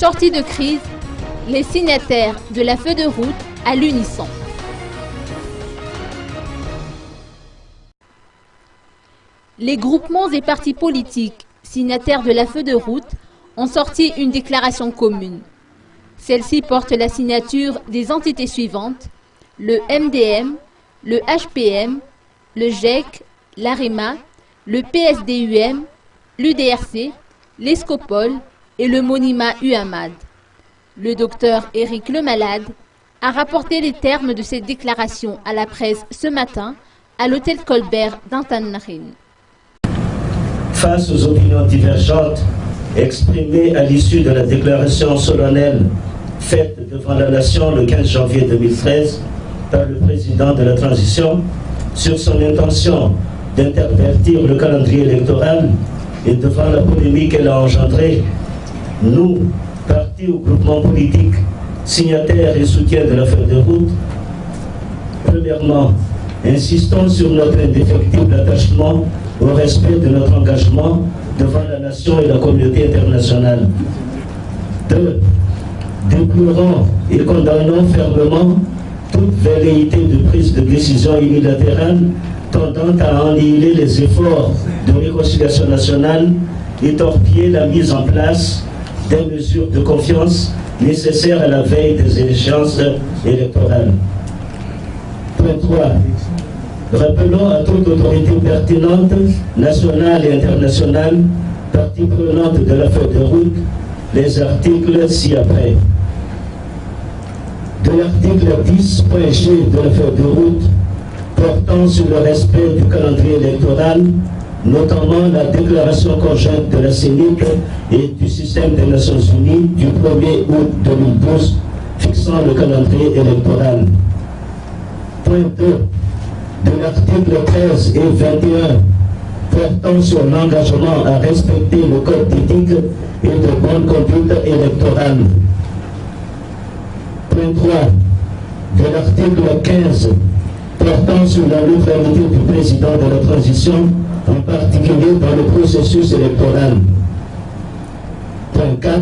sortie de crise, les signataires de la feuille de route à l'unisson. Les groupements et partis politiques signataires de la feuille de route ont sorti une déclaration commune. Celle-ci porte la signature des entités suivantes: le MDM, le HPM, le GEC, l'AREMA, le PSDUM, l'UDRC, l'ESCOPOL et le MONIMA UAMAD. Le docteur Éric Lemalade a rapporté les termes de cette déclaration à la presse ce matin à l'hôtel Colbert d'Antananarivo. Face aux opinions divergentes exprimées à l'issue de la déclaration solennelle faite devant la nation le 15 janvier 2013 par le président de la transition sur son intention d'intervertir le calendrier électoral et devant la polémique qu'elle a engendrée, nous, partis ou groupements politiques, signataires et soutiens de la feuille de route, premièrement, insistons sur notre indéfectible attachement au respect de notre engagement devant la nation et la communauté internationale. 2. Déplorons et condamnons fermement toute velléité de prise de décision unilatérale tendant à annihiler les efforts de réconciliation nationale et torpiller la mise en place des mesures de confiance nécessaires à la veille des échéances électorales. Point 3. Rappelons à toute autorité pertinente, nationale et internationale, partie prenante de la feuille de route, les articles ci-après. De l'article 10.g de la feuille de route portant sur le respect du calendrier électoral, notamment la déclaration conjointe de la CENIC et du système des Nations Unies du 1er août 2012 fixant le calendrier électoral. Point 2. De l'article 13 et 21 portant sur l'engagement à respecter le code d'éthique et de bonne conduite électorale. Point 3. De l'article 15 portant sur la neutralité du président de la transition, en particulier dans le processus électoral. Point 4.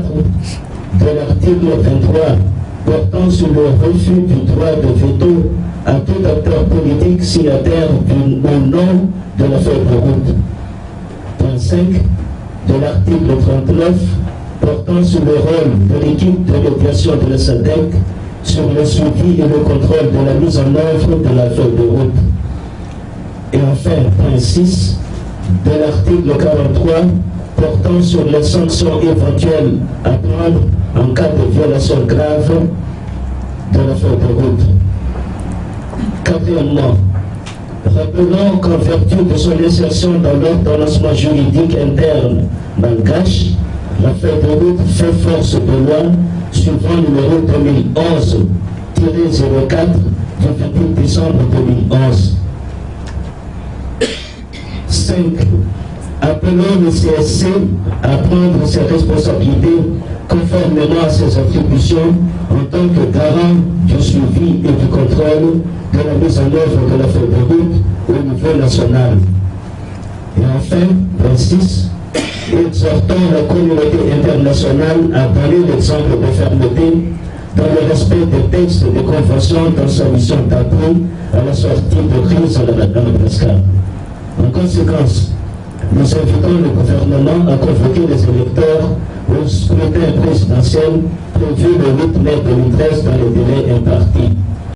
De l'article 23 portant sur le refus du droit de veto à tout acteur politique signataire au nom de la feuille de route. Point 5. De l'article 39 portant sur le rôle de l'équipe de médiation de la SADC sur le suivi et le contrôle de la mise en œuvre de la feuille de route. Et enfin, point 6, de l'article 43 portant sur les sanctions éventuelles à prendre en cas de violation grave de la feuille de route. Quatrièmement, rappelons qu'en vertu de son insertion dans l'ordonnancement juridique interne malgache, la feuille de route fait force de loi suivant numéro 2011-04 du 28 décembre 2011. 5. Appelons le CSC à prendre ses responsabilités conformément à ses attributions en tant que garant du suivi et du contrôle de la mise en œuvre de la feuille de route au niveau national. Et enfin, point 6. Exhortons la communauté internationale à donner l'exemple de fermeté dans le respect des textes et des conventions dans sa mission d'appui à la sortie de crise à la Madagascar. En conséquence, nous invitons le gouvernement à convoquer les électeurs au scrutin présidentiel prévu le 8 mai 2013 dans les délais impartis.